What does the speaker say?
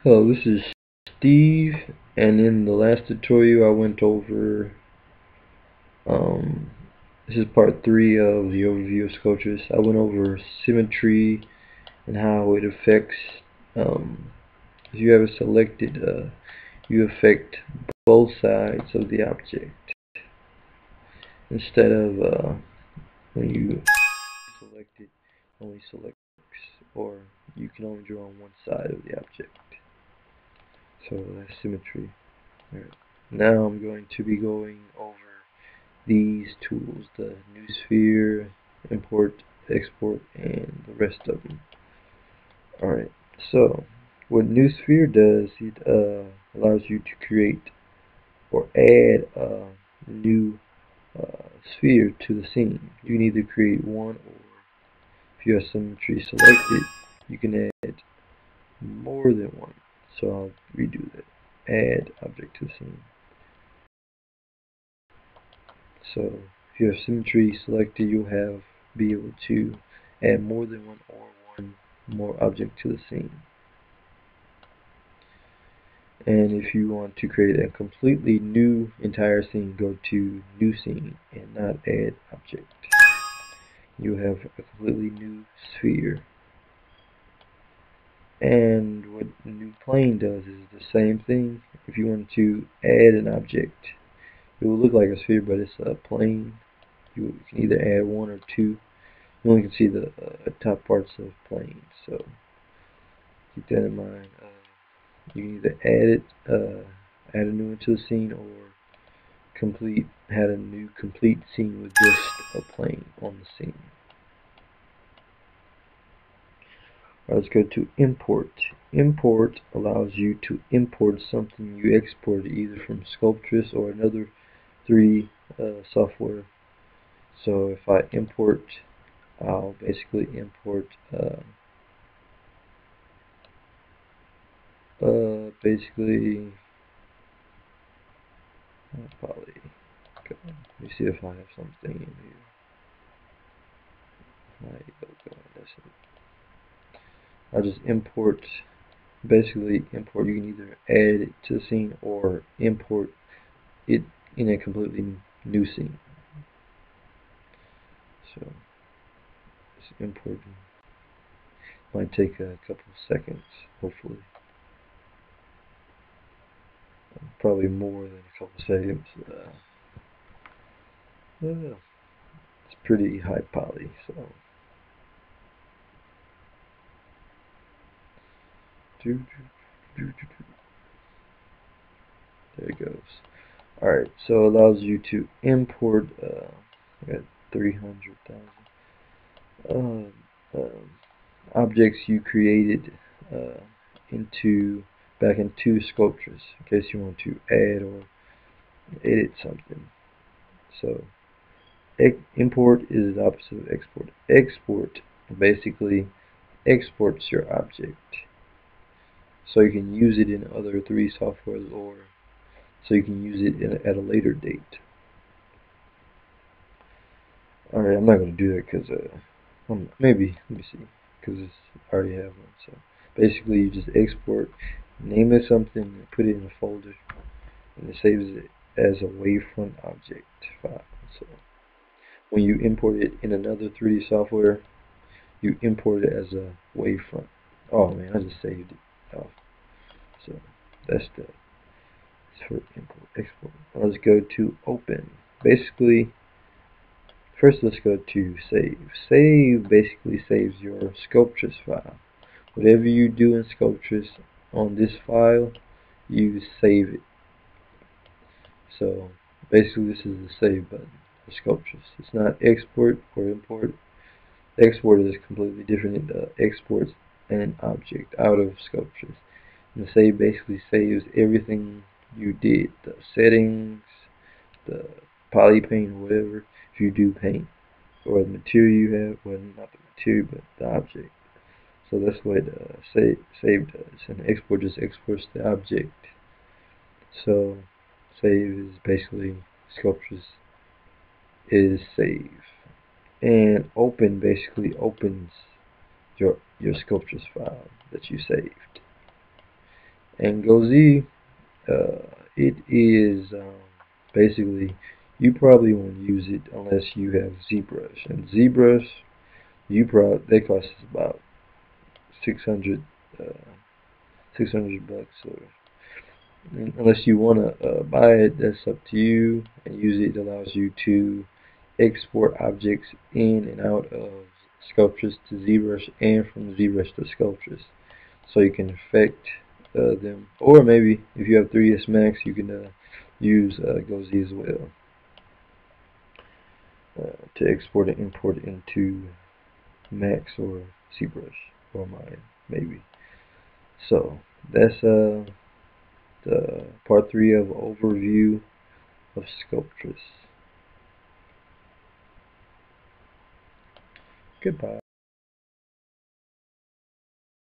Hello, this is Steve, and in the last tutorial I went over, um, this is part 3 of the overview of Sculptris. I went over symmetry and how it affects, if you have it selected, you affect both sides of the object, instead of when you select it, only selects, or you can only draw on one side of the object. So that's symmetry. Alright. Now I'm going to be going over these tools, the new sphere, import, export, and the rest of them. Alright, so what new sphere does, it allows you to create or add a new sphere to the scene. You can either create one, or if you have symmetry selected, you can add more than one. So I'll redo that. Add object to the scene. So if you have symmetry selected, you'll be able to add more than one, or one more object to the scene. And if you want to create a completely new entire scene, go to new scene and not add object. You have a completely new sphere. And what new plane does is the same thing. If you want to add an object, it will look like a sphere, but it's a plane. You can either add one or two. You only can see the top parts of plane, so keep that in mind. You can either add a new one to the scene, or add a new complete scene with just a plane on the scene. Let's go to import. Import allows you to import something you exported either from Sculptris or another 3D software. So if I import, I'll basically import basically probably go. Let me see if I have something in here. That's it. I'll just import, basically import. You can either add it to the scene or import it in a completely new scene. So it's importing. Might take a couple of seconds, hopefully. Probably more than a couple of seconds. It's pretty high poly, so. There it goes. Alright, so it allows you to import, I got 300,000 objects you created back into Sculptris, in case you want to add or edit something. So import is the opposite of export. Export basically exports your object, so you can use it in other 3D softwares, or so you can use it at a later date. Alright, I'm not going to do that because maybe, let me see, because I already have one. So basically you just export, name it something, and put it in a folder, and it saves it as a wavefront object file. So when you import it in another 3D software, you import it as a wavefront. Oh man, I just saved it off. So that's for import, export. Now let's go to open. Basically, first let's go to save. Save basically saves your Sculptris file. Whatever you do in Sculptris on this file, you save it. So basically this is the save button for Sculptris. It's not export or import. Export is completely different. It exports an object out of Sculptris. And the save basically saves everything you did, the settings, the poly paint, or whatever. If you do paint, or the material you have, well, not the material, but the object. So that's what save does, and export just exports the object. So save is basically Sculptris is save, and open basically opens your Sculptris file that you saved. And gose, it is basically, you probably won't use it unless you have ZBrush. And ZBrush, they cost about 600 uh, 600 bucks, or unless you want to buy it, that's up to you. And usually it allows you to export objects in and out of Sculptris to ZBrush, and from ZBrush to Sculptris, so you can affect them. Or maybe if you have 3ds Max, you can use gose as well to export and import into Max or ZBrush or Maya, maybe. So that's the part 3 of overview of Sculptris. Goodbye.